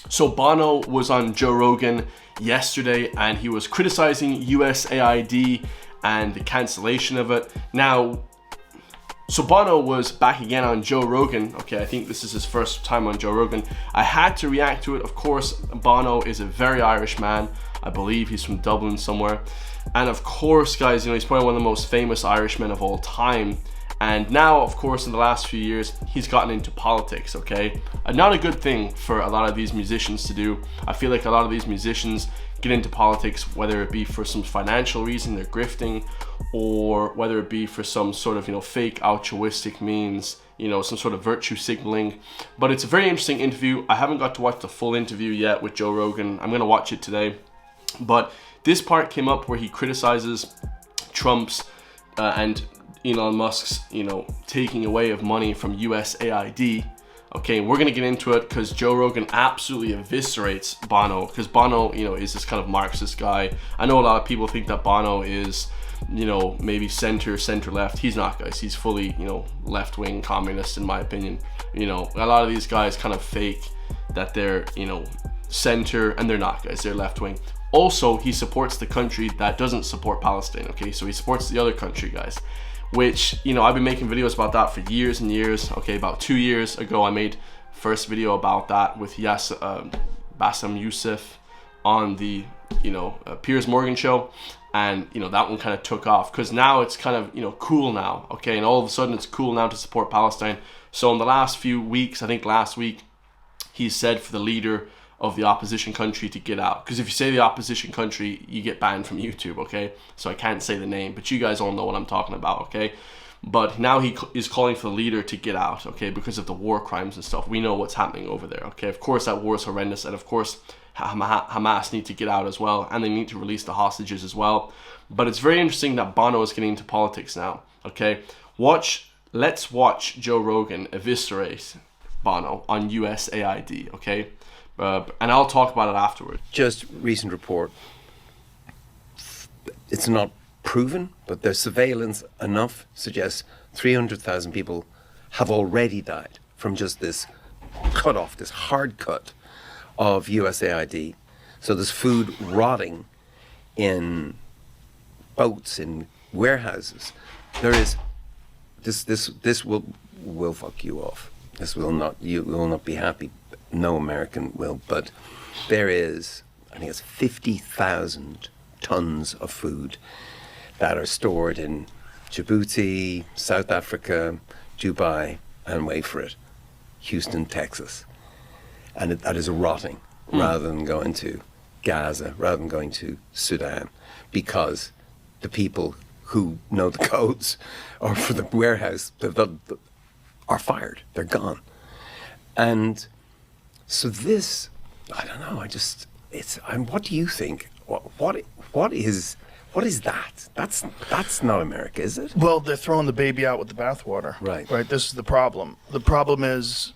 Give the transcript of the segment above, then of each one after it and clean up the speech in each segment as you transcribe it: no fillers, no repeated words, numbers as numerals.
So Bono was on Joe Rogan yesterday and he was criticizing USAID and the cancellation of it. Now, so Bono was back again on Joe Rogan. Okay, I think this is his first time on Joe Rogan. I had to react to it. Of course, Bono is a very Irish man. I believe he's from Dublin somewhere. And of course, guys, he's probably one of the most famous Irishmen of all time. And now, of course, in the last few years, he's gotten into politics, okay? Not a good thing for a lot of these musicians to do. I feel like a lot of these musicians get into politics, whether it be for some financial reason, they're grifting, or whether it be for some sort of, fake altruistic means, some sort of virtue signaling. But it's a very interesting interview. I haven't got to watch the full interview yet with Joe Rogan. I'm gonna watch it today. But this part came up where he criticizes Trump's and Elon Musk's, taking away of money from USAID. Okay, we're gonna get into it because Joe Rogan absolutely eviscerates Bono, because Bono, is this kind of Marxist guy. I know a lot of people think that Bono is, maybe center left. He's not, guys. He's fully, left-wing communist in my opinion. A lot of these guys kind of fake that they're, center, and they're not, guys. They're left-wing. Also, he supports the country that doesn't support Palestine. Okay, so he supports the other country, guys. Which, I've been making videos about that for years and years. Okay, about 2 years ago, I made first video about that with Bassem Youssef on the, Piers Morgan show. And, that one kind of took off because now it's kind of, cool now. Okay, and all of a sudden it's cool now to support Palestine. So in the last few weeks, I think last week, he said for the leader of the opposition country to get out, because if you say the opposition country, you get banned from YouTube. Okay, so I can't say the name, but you guys all know what I'm talking about. Okay, but now he is calling for the leader to get out. Okay, because of the war crimes and stuff. We know what's happening over there. Okay, of course that war is horrendous, and of course Hamas need to get out as well, and they need to release the hostages as well. But it's very interesting that Bono is getting into politics now. Okay, let's watch Joe Rogan eviscerate Bono on USAID. Okay. And I'll talk about it afterward. Just recent report. It's not proven, but their surveillance enough suggests 300,000 people have already died from just this cut off, this hard cut of USAID. So there's food rotting in boats, in warehouses. There is this will fuck you off. You will not be happy. No American will, but there is, I think it's 50,000 tons of food that are stored in Djibouti, South Africa, Dubai, and wait for it, Houston, Texas. And that is rotting rather than going to Gaza, rather than going to Sudan, because the people who know the codes or for the warehouse are fired, they're gone. And so this, I don't know. What do you think? What is that? That's not America, is it? Well, they're throwing the baby out with the bathwater. Right. Right. This is the problem. The problem is,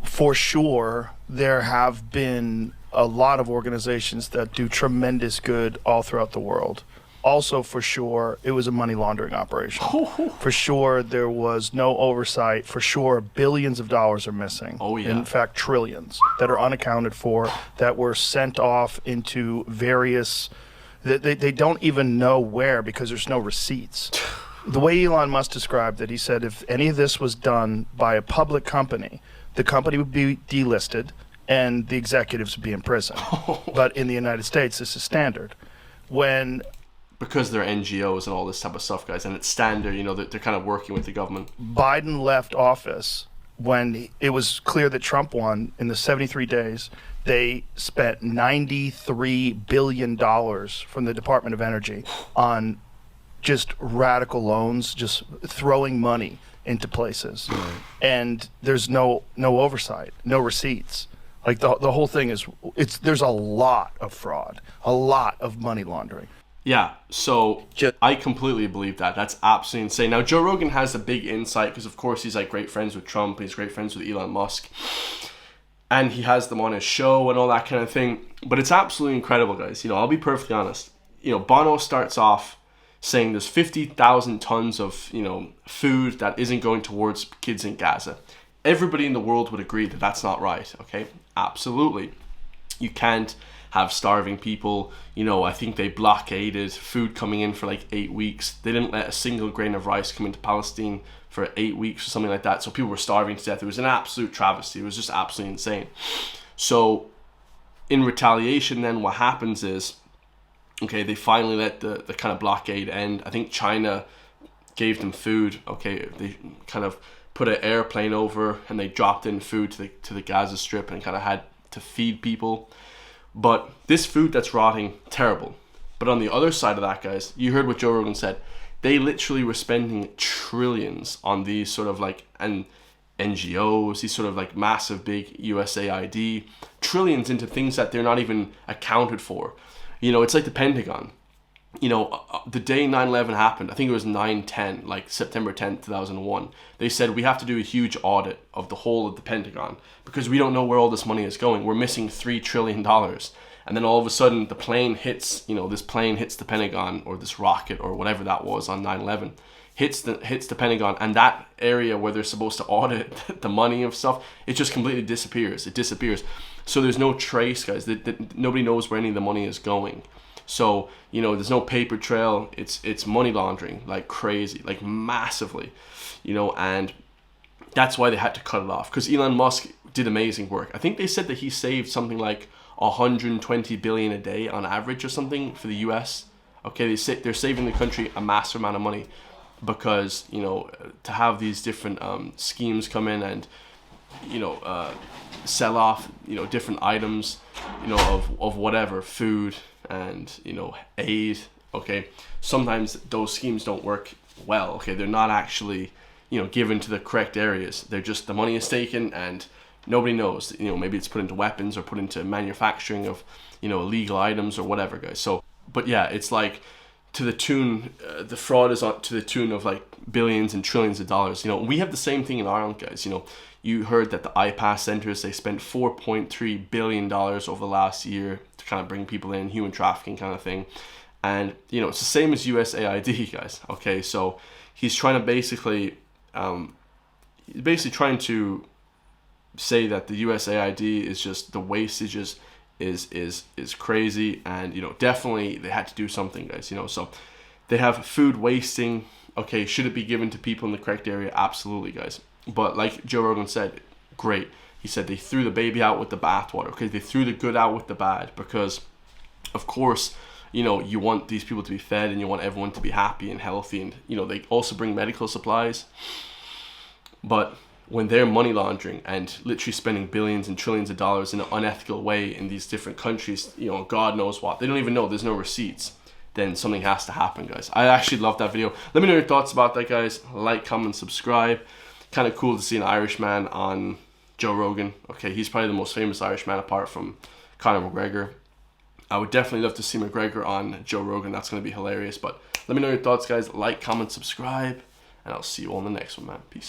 for sure, there have been a lot of organizations that do tremendous good all throughout the world. Also, for sure, it was a money laundering operation. For sure, there was no oversight. For sure, billions of dollars are missing. Oh, yeah. In fact, trillions that are unaccounted for, that were sent off into various... They don't even know where, because there's no receipts. The way Elon Musk described it, he said if any of this was done by a public company, the company would be delisted and the executives would be in prison. But in the United States, this is standard. Because they're NGOs and all this type of stuff, guys, and it's standard, they're kind of working with the government. Biden left office when it was clear that Trump won. In the 73 days, they spent $93 billion from the Department of Energy on just radical loans, just throwing money into places. Right. And there's no oversight, no receipts. Like the whole thing there's a lot of fraud, a lot of money laundering. Yeah, so I completely believe that. That's absolutely insane. Now, Joe Rogan has a big insight because, of course, he's like great friends with Trump. He's great friends with Elon Musk. And he has them on his show and all that kind of thing. But it's absolutely incredible, guys. I'll be perfectly honest. Bono starts off saying there's 50,000 tons of, food that isn't going towards kids in Gaza. Everybody in the world would agree that that's not right, okay? Absolutely. You can't have starving people. You know, I think they blockaded food coming in for like 8 weeks. They didn't let a single grain of rice come into Palestine for 8 weeks or something like that. So people were starving to death. It was an absolute travesty. It was just absolutely insane. So in retaliation, then what happens is, okay, they finally let the kind of blockade end. I think China gave them food. Okay, they kind of put an airplane over and they dropped in food to the Gaza Strip and kind of had to feed people. But this food that's rotting, terrible. But on the other side of that, guys, you heard what Joe Rogan said. They literally were spending trillions on these sort of like, and NGOs, these sort of like massive big USAID, trillions into things that they're not even accounted for. You know, it's like the Pentagon. You know, the day 9/11 happened, I think it was 9/10, like September 10th, 2001. They said we have to do a huge audit of the whole of the Pentagon because we don't know where all this money is going. We're missing $3 trillion. And then all of a sudden the plane hits, you know, this plane hits the Pentagon, or this rocket or whatever that was on 9/11, hits the Pentagon, and that area where they're supposed to audit the money of stuff, it just completely disappears. It disappears. So there's no trace, guys. Nobody knows where any of the money is going. So, you know, there's no paper trail. It's money laundering like crazy, like massively, you know, and that's why they had to cut it off, because Elon Musk did amazing work. I think they said that he saved something like 120 billion a day on average or something for the US. Okay, they're saving the country a massive amount of money because, you know, to have these different schemes come in and, you know, sell off, you know, different items, you know, of whatever, food and, you know, aid. Okay, sometimes those schemes don't work well. Okay, they're not actually, you know, given to the correct areas. They're just, the money is taken and nobody knows. You know, maybe it's put into weapons or put into manufacturing of, you know, illegal items or whatever, guys. So, but yeah, it's like to the tune, the fraud is to the tune of like billions and trillions of dollars. You know, we have the same thing in Ireland, guys. You know, you heard that the iPass centers, they spent $4.3 billion over the last year to kind of bring people in, human trafficking kind of thing. And, you know, it's the same as USAID, guys. Okay, so he's trying to basically trying to say that the USAID is just, the wastage is crazy, and, you know, definitely they had to do something, guys. You know, so they have food wasting. Okay, should it be given to people in the correct area? Absolutely, guys. But like Joe Rogan said, great. He said they threw the baby out with the bathwater. Okay, they threw the good out with the bad, because of course, you know, you want these people to be fed and you want everyone to be happy and healthy, and, you know, they also bring medical supplies. But when they're money laundering and literally spending billions and trillions of dollars in an unethical way in these different countries, you know, God knows what, they don't even know, there's no receipts, then something has to happen, guys. I actually love that video. Let me know your thoughts about that, guys. Like, comment, subscribe. Kind of cool to see an Irishman on Joe Rogan. Okay, he's probably the most famous Irishman apart from Conor McGregor. I would definitely love to see McGregor on Joe Rogan. That's going to be hilarious. But let me know your thoughts, guys. Like, comment, subscribe, and I'll see you all in the next one, man. Peace.